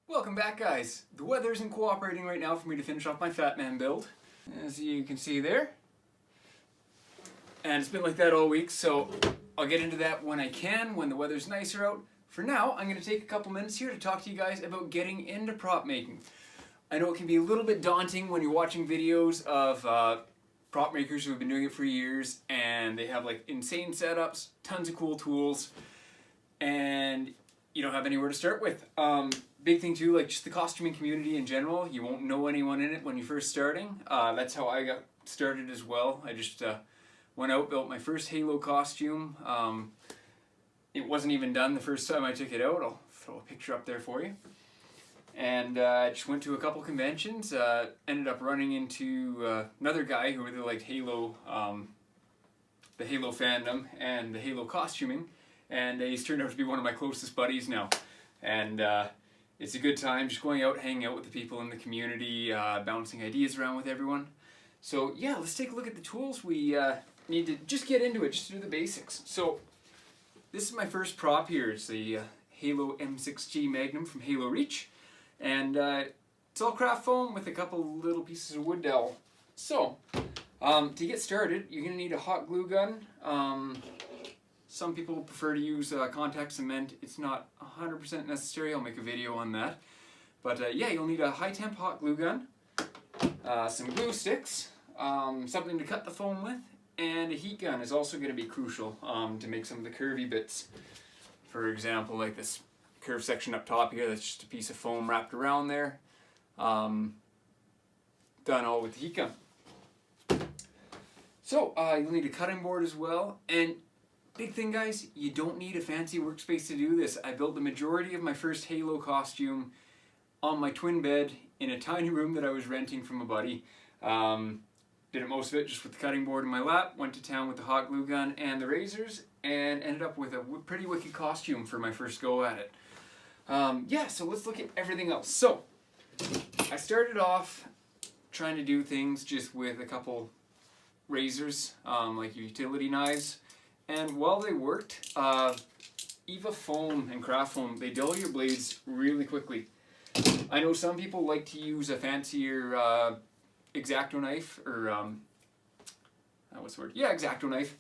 Welcome back, guys. The weather isn't cooperating right now for me to finish off my Fat Man build, as you can see there. And it's been like that all week, so I'll get into that when I can, when the weather's nicer out. For now, I'm going to take a couple minutes here to talk to you guys about getting into prop making. I know it can be a little bit daunting when you're watching videos of prop makers who have been doing it for years, and they have like insane setups, tons of cool tools, and you don't have anywhere to start with. Big thing too, like just the costuming community in general, you won't know anyone in it when you're first starting. That's how I got started as well. I just went out, built my first Halo costume. It wasn't even done the first time I took it out. I'll throw a picture up there for you. And I just went to a couple conventions, ended up running into another guy who really liked Halo, the Halo fandom and the Halo costuming, and he's turned out to be one of my closest buddies now. And it's a good time just going out, hanging out with the people in the community, bouncing ideas around with everyone. So yeah, let's take a look at the tools. We need to just get into it, just do the basics. So this is my first prop here. It's the Halo M6G Magnum from Halo Reach. And it's all craft foam with a couple little pieces of wood dowel. So, to get started, you're going to need a hot glue gun. Some people prefer to use contact cement. It's not 100% necessary. I'll make a video on that. But yeah, you'll need a high temp hot glue gun, some glue sticks, something to cut the foam with, and a heat gun is also going to be crucial to make some of the curvy bits. For example, like this curved section up top here, that's just a piece of foam wrapped around there. Done all with the heat gun. So you'll need a cutting board as well, and big thing, guys, you don't need a fancy workspace to do this. I built the majority of my first Halo costume on my twin bed in a tiny room that I was renting from a buddy. Did most of it just with the cutting board in my lap, went to town with the hot glue gun and the razors, and ended up with a pretty wicked costume for my first go at it. Yeah, so let's look at everything else. So, I started off trying to do things just with a couple razors, like utility knives, and while they worked, Eva foam and craft foam, they dull your blades really quickly. I know some people like to use a fancier X-Acto knife, or what's the word? Yeah, X-Acto knife,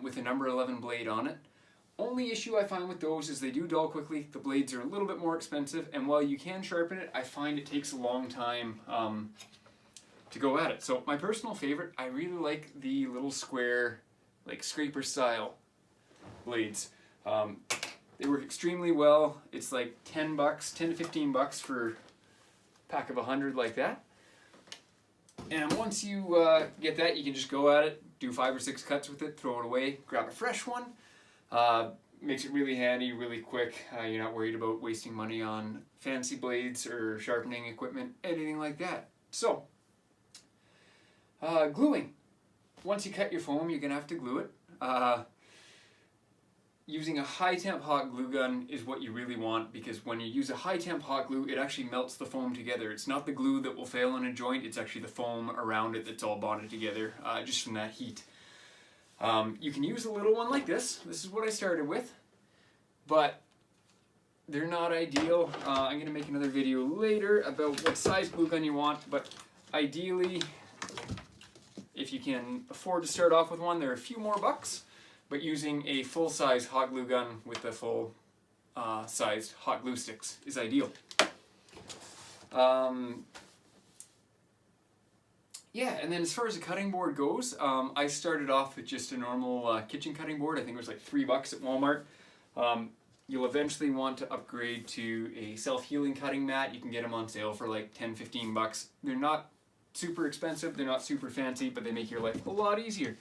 with a number 11 blade on it. Only issue I find with those is they do dull quickly, the blades are a little bit more expensive, and while you can sharpen it, I find it takes a long time to go at it. So my personal favorite, I really like the little square, like scraper style blades. They work extremely well. It's like 10 bucks, 10 to 15 bucks for a pack of 100 like that. And once you get that, you can just go at it, do 5 or 6 cuts with it, throw it away, grab a fresh one. Makes it really handy, really quick. You're not worried about wasting money on fancy blades or sharpening equipment, anything like that. So, gluing. Once you cut your foam, you're going to have to glue it. Using a high temp hot glue gun is what you really want, because when you use a high temp hot glue, it actually melts the foam together. It's not the glue that will fail in a joint, it's actually the foam around it that's all bonded together just from that heat. You can use a little one like this. This is what I started with, but they're not ideal. I'm going to make another video later about what size glue gun you want, but ideally, if you can afford to start off with one, they're a few more bucks, but using a full-size hot glue gun with the full-sized hot glue sticks is ideal. Yeah, and then as far as the cutting board goes, I started off with just a normal kitchen cutting board. I think it was like $3 at Walmart. You'll eventually want to upgrade to a self-healing cutting mat. You can get them on sale for like 10, 15 bucks. They're not super expensive, they're not super fancy, but they make your life a lot easier.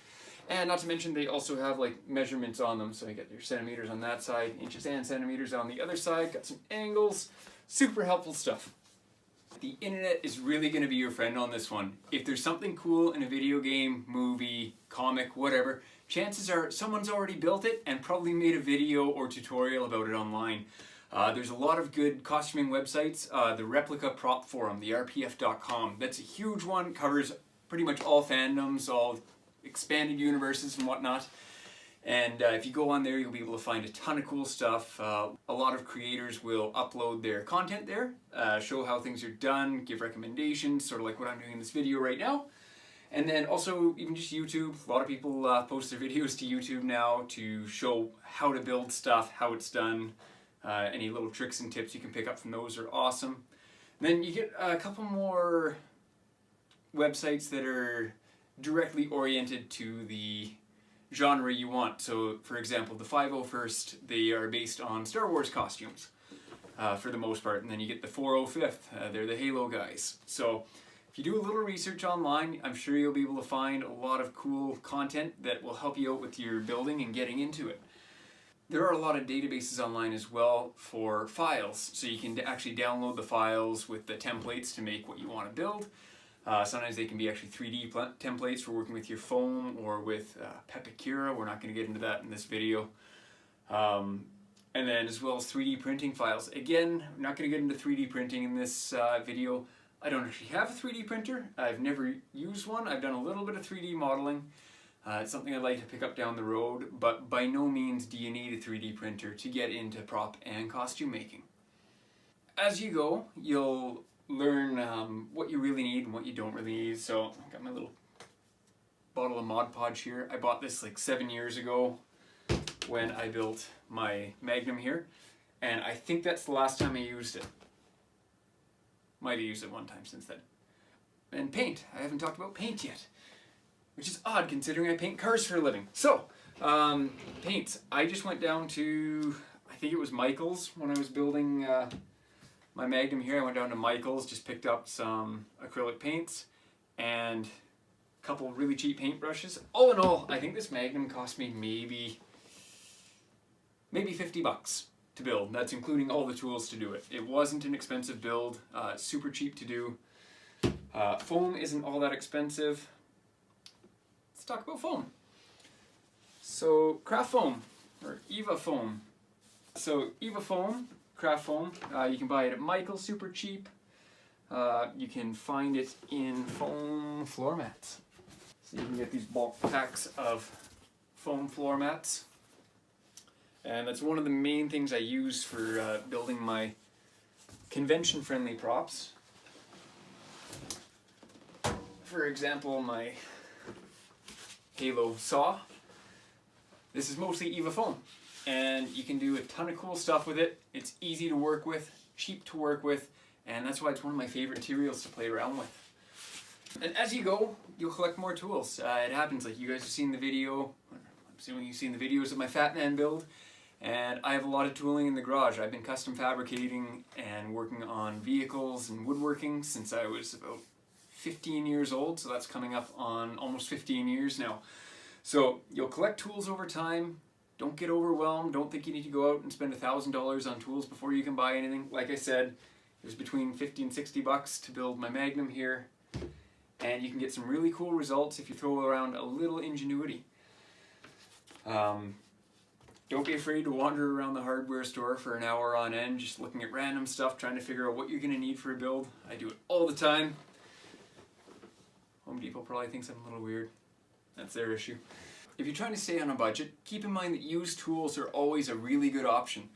And not to mention, they also have like measurements on them, so you get your centimeters on that side, inches and centimeters on the other side, got some angles, super helpful stuff. The internet is really going to be your friend on this one. If there's something cool in a video game, movie, comic, whatever, chances are someone's already built it and probably made a video or tutorial about it online. There's a lot of good costuming websites. The Replica Prop Forum, the rpf.com, that's a huge one, covers pretty much all fandoms, all expanded universes and whatnot. And if you go on there, you'll be able to find a ton of cool stuff. A lot of creators will upload their content there, show how things are done, give recommendations, sort of like what I'm doing in this video right now. And then also even just YouTube. A lot of people post their videos to YouTube now to show how to build stuff, how it's done. Any little tricks and tips you can pick up from those are awesome. And then you get a couple more websites that are directly oriented to the genre you want. So for example, the 501st, they are based on Star Wars costumes for the most part, and then you get the 405th, they're the Halo guys. So if you do a little research online, I'm sure you'll be able to find a lot of cool content that will help you out with your building and getting into it. There are a lot of databases online as well for files, so you can actually download the files with the templates to make what you want to build. Sometimes they can be actually 3D templates for working with your foam or with Pepakura. We're not going to get into that in this video. And then as well as 3D printing files. Again, I'm not going to get into 3D printing in this video. I don't actually have a 3D printer. I've never used one. I've done a little bit of 3D modeling. It's something I'd like to pick up down the road, but by no means do you need a 3D printer to get into prop and costume making. As you go, you'll learn what you really need and what you don't really need. So I got my little bottle of Mod Podge here. I bought this like 7 years ago when I built my Magnum here, and I think that's the last time I used it. Might have used it one time since then. And paint. I haven't talked about paint yet, which is odd considering I paint cars for a living. So, paints. I just went down to, I think it was Michael's when I was building my Magnum here. I went down to Michael's, just picked up some acrylic paints and a couple really cheap paintbrushes. All in all, I think this Magnum cost me maybe 50 bucks to build. That's including all the tools to do it. It wasn't an expensive build, super cheap to do. Foam isn't all that expensive. Let's talk about foam. So craft foam, or Eva foam. So Eva foam, craft foam, you can buy it at Michael's, super cheap. You can find it in foam floor mats. So you can get these bulk packs of foam floor mats. And that's one of the main things I use for building my convention-friendly props. For example, my Halo saw. This is mostly Eva foam, and you can do a ton of cool stuff with it. It's easy to work with, cheap to work with, and that's why it's one of my favorite materials to play around with. And as you go, you'll collect more tools. It happens, like you guys have seen the video, I'm assuming you've seen the videos of my Fat Man build, and I have a lot of tooling in the garage. I've been custom fabricating and working on vehicles and woodworking since I was about 15 years old, so that's coming up on almost 15 years now. So you'll collect tools over time. Don't get overwhelmed. Don't think you need to go out and spend $1,000 on tools before you can buy anything. Like I said, it was between 50 and 60 bucks to build my Magnum here, and you can get some really cool results if you throw around a little ingenuity. Don't be afraid to wander around the hardware store for an hour on end, just looking at random stuff, trying to figure out what you're going to need for a build. I do it all the time. Home Depot probably thinks I'm a little weird. That's their issue. If you're trying to stay on a budget, keep in mind that used tools are always a really good option.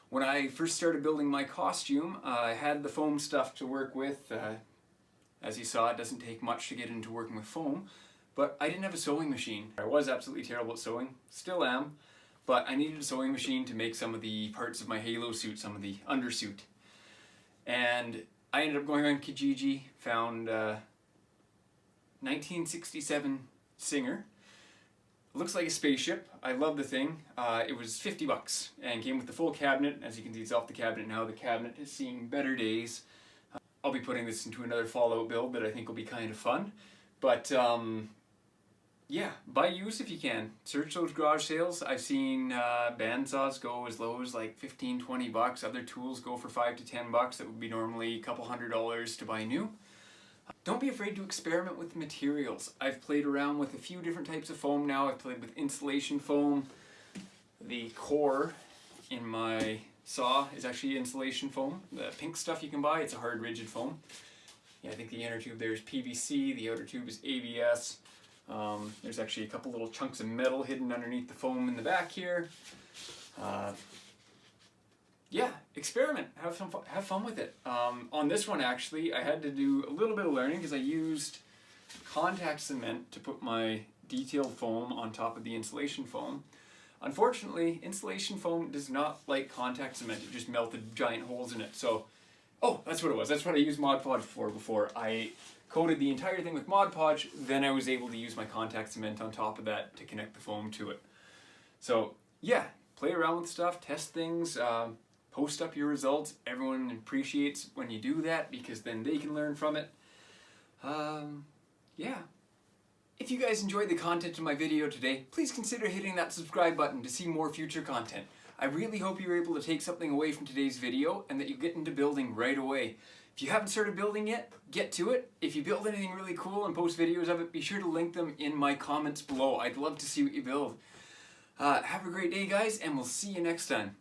When I first started building my costume, I had the foam stuff to work with. As you saw, it doesn't take much to get into working with foam, but I didn't have a sewing machine. I was absolutely terrible at sewing, still am, but I needed a sewing machine to make some of the parts of my Halo suit, some of the undersuit. And I ended up going on Kijiji, found 1967 Singer. It looks like a spaceship. I love the thing. It was 50 bucks and came with the full cabinet. As you can see, it's off the cabinet now. The cabinet is seeing better days. I'll be putting this into another Fallout build that I think will be kind of fun. But yeah, buy used if you can. Search those garage sales. I've seen bandsaws go as low as like 15, 20 bucks. Other tools go for 5 to 10 bucks. That would be normally a couple $100 to buy new. Don't be afraid to experiment with materials. I've played around with a few different types of foam now. I've played with insulation foam. The core in my saw is actually insulation foam. The pink stuff you can buy, it's a hard rigid foam. Yeah, I think the inner tube there is PVC, the outer tube is ABS. There's actually a couple little chunks of metal hidden underneath the foam in the back here. Yeah, experiment, have fun with it. On this one actually, I had to do a little bit of learning because I used contact cement to put my detailed foam on top of the insulation foam. Unfortunately, insulation foam does not like contact cement. It just melted giant holes in it. So, oh, that's what it was. That's what I used Mod Podge for before. I coated the entire thing with Mod Podge, then I was able to use my contact cement on top of that to connect the foam to it. So, yeah, play around with stuff, test things, post up your results. Everyone appreciates when you do that because then they can learn from it. Yeah. If you guys enjoyed the content of my video today, please consider hitting that subscribe button to see more future content. I really hope you were able to take something away from today's video and that you get into building right away. If you haven't started building yet, get to it. If you build anything really cool and post videos of it, be sure to link them in my comments below. I'd love to see what you build. Have a great day, guys, and we'll see you next time.